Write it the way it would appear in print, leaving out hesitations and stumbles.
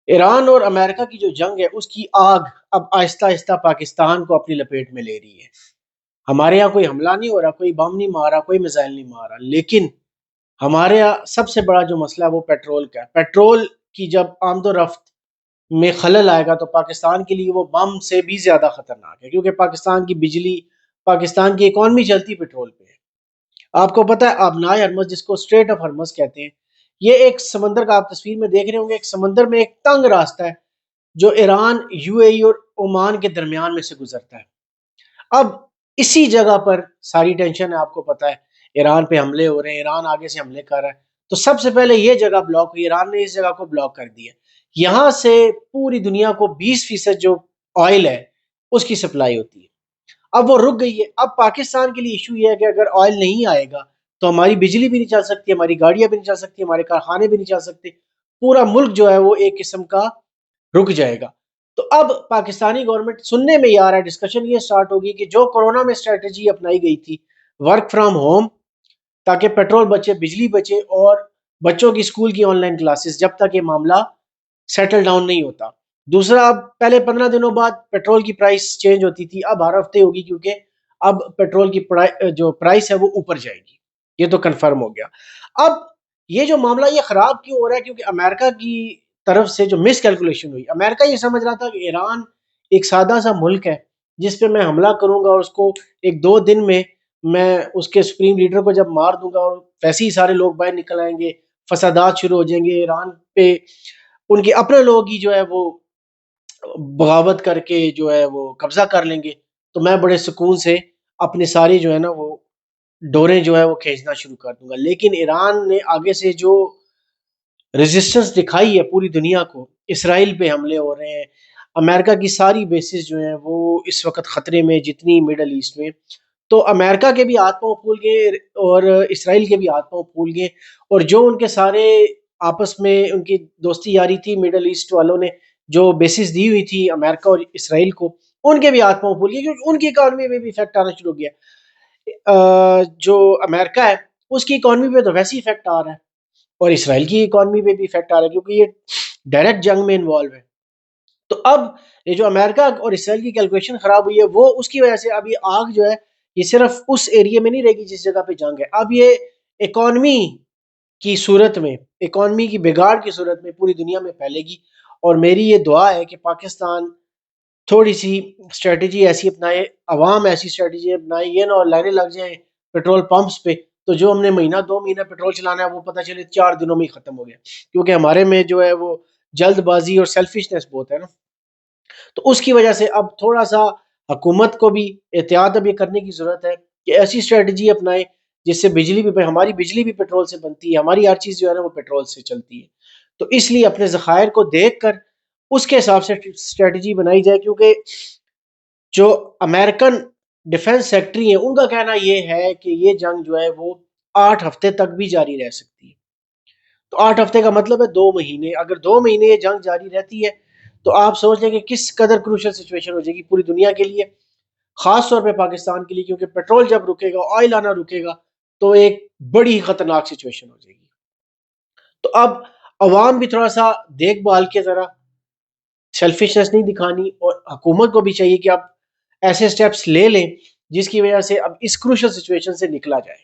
ایران اور امریکہ کی جو جنگ ہے اس کی آگ اب آہستہ آہستہ پاکستان کو اپنی لپیٹ میں لے رہی ہے. ہمارے یہاں کوئی حملہ نہیں ہو رہا، کوئی بم نہیں مار رہا، کوئی میزائل نہیں مار رہا، لیکن ہمارے یہاں سب سے بڑا جو مسئلہ ہے وہ پیٹرول کا ہے. پیٹرول کی جب آمد و رفت میں خلل آئے گا تو پاکستان کے لیے وہ بم سے بھی زیادہ خطرناک ہے، کیونکہ پاکستان کی بجلی، پاکستان کی اکانومی چلتی پیٹرول پہ ہے. آپ کو پتہ ہے آبنائے ہرمز، جس کو اسٹریٹ آف ہرمز کہتے ہیں، یہ ایک سمندر کا، آپ تصویر میں دیکھ رہے ہوں گے، ایک سمندر میں ایک تنگ راستہ ہے جو ایران، یو اے ای اور عمان کے درمیان میں سے گزرتا ہے. اب اسی جگہ پر ساری ٹینشن ہے، آپ کو پتہ ہے ایران پہ حملے ہو رہے ہیں، ایران آگے سے حملے کر رہا ہے. تو سب سے پہلے یہ جگہ بلاک ہوئی، ایران نے اس جگہ کو بلاک کر دیا. یہاں سے پوری دنیا کو 20% جو آئل ہے اس کی سپلائی ہوتی ہے. اب وہ رک گئی ہے. اب پاکستان کے لیے ایشو یہ ہے کہ اگر آئل نہیں آئے گا تو ہماری بجلی بھی نہیں چل سکتی، ہماری گاڑیاں بھی نہیں چل سکتی، ہمارے کارخانے بھی نہیں چل سکتے. پورا ملک جو ہے وہ ایک قسم کا رک جائے گا. تو اب پاکستانی گورنمنٹ سننے میں یہ آ رہا ہے، ڈسکشن یہ سٹارٹ ہوگی کہ جو کورونا میں اسٹریٹجی اپنائی گئی تھی، ورک فرام ہوم، تاکہ پیٹرول بچے، بجلی بچے، اور بچوں کی اسکول کی آن لائن کلاسز، جب تک یہ معاملہ سیٹل ڈاؤن نہیں ہوتا. دوسرا، اب پہلے 15 دنوں بعد پیٹرول کی پرائس چینج ہوتی تھی، اب ہر ہفتے ہوگی، کیونکہ اب پیٹرول کی جو پرائس ہے وہ اوپر جائے گی. یہ تو کنفرم ہو گیا. اب یہ جو معاملہ یہ خراب کیوں ہو رہا ہے؟ کیونکہ امریکہ کی طرف سے جو مس کیلکولیشن ہوئی. امریکہ یہ سمجھ رہا تھا کہ ایران ایک سادہ سا ملک ہے جس پہ میں حملہ کروں گا اور اس کو 1-2 دن میں اس کے سپریم لیڈر کو جب مار دوں گا، اور ویسے ہی سارے لوگ باہر نکل آئیں گے، فسادات شروع ہو جائیں گے ایران پہ، ان کے اپنے لوگ ہی جو ہے وہ بغاوت کر کے جو ہے وہ قبضہ کر لیں گے، تو میں بڑے سکون سے اپنے سارے جو ہے نا وہ ڈوریں جو ہے وہ کھینچنا شروع کر دوں گا. لیکن ایران نے آگے سے جو ریزسٹنس دکھائی ہے پوری دنیا کو، اسرائیل پہ حملے ہو رہے ہیں، امریکہ کی ساری بیسز جو ہیں وہ اس وقت خطرے میں، جتنی مڈل ایسٹ میں. تو امریکہ کے بھی ہاتھ پاؤں پھول گئے اور اسرائیل کے بھی ہاتھ پاؤں پھول گئے، اور جو ان کے سارے آپس میں ان کی دوستی یاری تھی مڈل ایسٹ والوں نے جو بیسز دی ہوئی تھی امریکہ اور اسرائیل کو، ان کے بھی ہاتھ پاؤں پھول گئے، کیونکہ ان کی اکانومی میں بھی افیکٹ آنا شروع ہو گیا. جو امریکہ ہے اس کی اکانومی پہ تو ویسے ہی افیکٹ آ رہا ہے، اور اسرائیل کی اکانومی پہ بھی افیکٹ آ رہا ہے، کیونکہ یہ ڈائریکٹ جنگ میں انوالو ہے. تو اب یہ جو امریکہ اور اسرائیل کی کیلکولیشن خراب ہوئی ہے، وہ اس کی وجہ سے اب یہ آگ جو ہے یہ صرف اس ایریے میں نہیں رہے گی جس جگہ پہ جنگ ہے، اب یہ اکانومی کی صورت میں، اکانومی کی بگاڑ کی صورت میں پوری دنیا میں پھیلے گی. اور میری یہ دعا ہے کہ پاکستان تھوڑی سی اسٹریٹجی ایسی اپنائے، عوام ایسی اسٹریٹجی اپنائے، یہ نہ لائنیں لگ جائیں پیٹرول پمپس پہ تو جو ہم نے مہینہ 2 مہینہ پیٹرول چلانا ہے وہ پتہ چلے 4 دنوں میں ہی ختم ہو گیا. کیونکہ ہمارے میں جو ہے وہ جلد بازی اور سیلفشنس بہت ہے نا. تو اس کی وجہ سے اب تھوڑا سا حکومت کو بھی احتیاط اب یہ کرنے کی ضرورت ہے کہ ایسی اسٹریٹجی اپنائے جس سے بجلی بھی، ہماری بجلی بھی پیٹرول سے بنتی ہے، ہماری ہر چیز جو ہے نا وہ پیٹرول سے چلتی ہے. تو اس لیے اپنے ذخائر کو دیکھ کر اس کے حساب سے اسٹریٹجی بنائی جائے. کیونکہ جو امریکن ڈیفنس سیکٹری ہیں ان کا کہنا یہ ہے کہ یہ جنگ جو ہے وہ 8 ہفتے تک بھی جاری رہ سکتی ہے. تو 8 ہفتے کا مطلب ہے 2 مہینے. اگر 2 مہینے یہ جنگ جاری رہتی ہے تو آپ سوچ لیں کہ کس قدر کروشل سچویشن ہو جائے گی پوری دنیا کے لیے، خاص طور پہ پاکستان کے لیے. کیونکہ پیٹرول جب رکے گا، آئل آنا رکے گا، تو ایک بڑی خطرناک سچویشن ہو جائے گی. تو اب عوام بھی تھوڑا سا دیکھ بھال کے ذرا سیلفشنس نہیں دکھانی، اور حکومت کو بھی چاہیے کہ اب ایسے سٹیپس لے لیں جس کی وجہ سے اب اس کروشل سچویشن سے نکلا جائے.